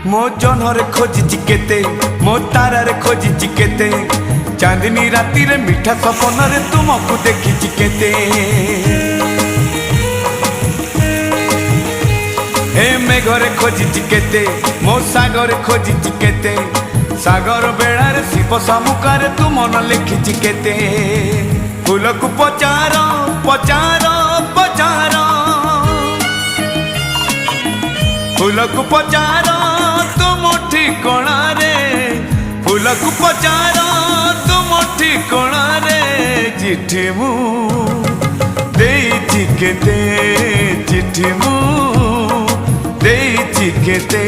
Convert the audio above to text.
मो जनर खोजी केते मो तारार खोजी केते चांदनी राती रे मीठा सपन रे तुमको देखी केते ए मेघरे खोजी केते मो सागर खोजी केते सागर बेड़ार शिव सामुकार तू मन लिखी केते फूल को पचार पचार पचार फूल को पचार तुम ठिकणा रे फूल को पचार तुम ठिकणा रे चिट्ठी मु देइछि केते चिट्ठी मु देइछि केते।